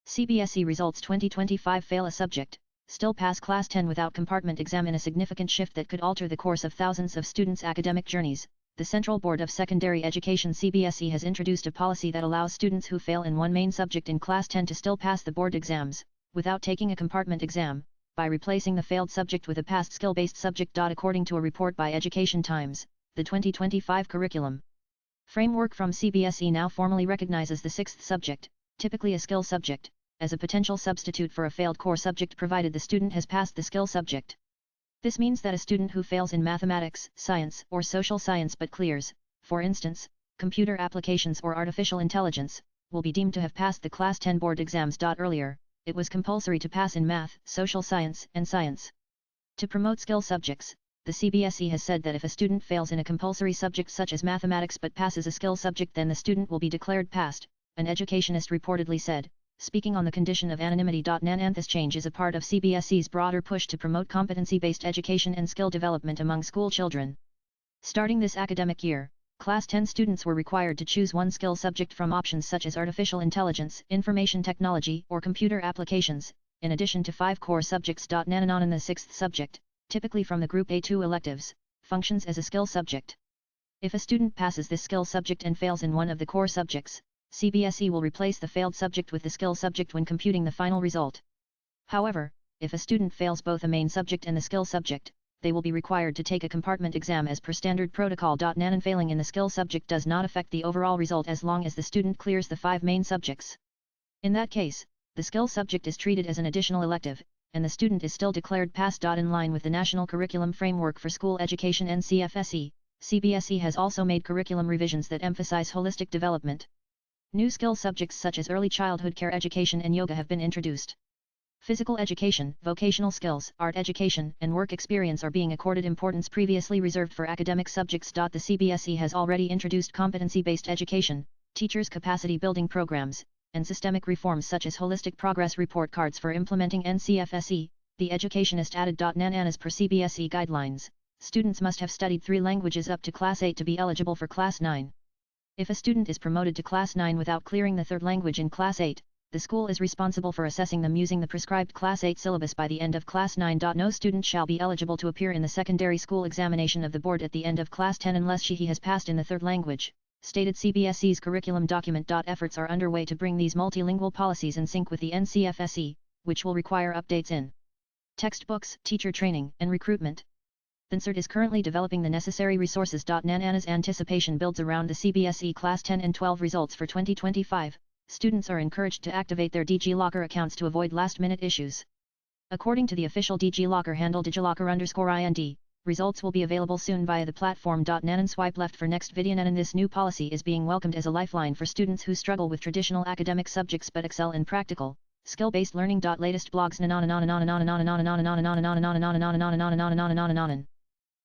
CBSE results 2025 fail a subject, still pass Class 10 without compartment exam in a significant shift that could alter the course of thousands of students' academic journeys. The Central Board of Secondary Education CBSE has introduced a policy that allows students who fail in one main subject in Class 10 to still pass the board exams, without taking a compartment exam, by replacing the failed subject with a passed skill-based subject. According to a report by Education Times, the 2025 curriculum framework from CBSE now formally recognizes the sixth subject, typically a skill subject, as a potential substitute for a failed core subject provided the student has passed the skill subject. This means that a student who fails in mathematics, science, or social science but clears, for instance, computer applications or artificial intelligence, will be deemed to have passed the Class 10 board exams. Earlier, it was compulsory to pass in math, social science, and science. To promote skill subjects, the CBSE has said that if a student fails in a compulsory subject such as mathematics but passes a skill subject, then the student will be declared passed, an educationist reportedly said, speaking on the condition of anonymity. This change is a part of CBSE's broader push to promote competency-based education and skill development among school children. Starting this academic year, Class 10 students were required to choose one skill subject from options such as artificial intelligence, information technology, or computer applications, in addition to 5 core subjects. The sixth subject, typically from the Group A2 electives, functions as a skill subject. If a student passes this skill subject and fails in one of the core subjects, CBSE will replace the failed subject with the skill subject when computing the final result. However, if a student fails both a main subject and the skill subject, they will be required to take a compartment exam as per standard protocol. Failing in the skill subject does not affect the overall result as long as the student clears the 5 main subjects. In that case, the skill subject is treated as an additional elective, and the student is still declared passed. In line with the National Curriculum Framework for School Education (NCFSE), CBSE has also made curriculum revisions that emphasize holistic development. New skill subjects such as early childhood care education and yoga have been introduced. Physical education, vocational skills, art education, and work experience are being accorded importance previously reserved for academic subjects. The CBSE has already introduced competency-based education, teachers' capacity building programs, and systemic reforms such as holistic progress report cards for implementing NCFSE, the educationist added. As per CBSE guidelines, students must have studied 3 languages up to Class 8 to be eligible for Class 9. If a student is promoted to Class 9 without clearing the 3rd language in Class 8, the school is responsible for assessing them using the prescribed Class 8 syllabus by the end of Class 9. No student shall be eligible to appear in the secondary school examination of the board at the end of Class 10 unless he has passed in the 3rd language, stated CBSE's curriculum document. Efforts are underway to bring these multilingual policies in sync with the NCFSE, which will require updates in textbooks, teacher training, and recruitment. The CERT is currently developing the necessary resources. Nana's anticipation builds around the CBSE Class 10 and 12 results for 2025. Students are encouraged to activate their DigiLocker accounts to avoid last-minute issues. According to the official DigiLocker handle digilocker_ind, results will be available soon via the platform. Nanan swipe left for next video. Nanan This new policy is being welcomed as a lifeline for students who struggle with traditional academic subjects but excel in practical, skill-based learning. Latest blogs.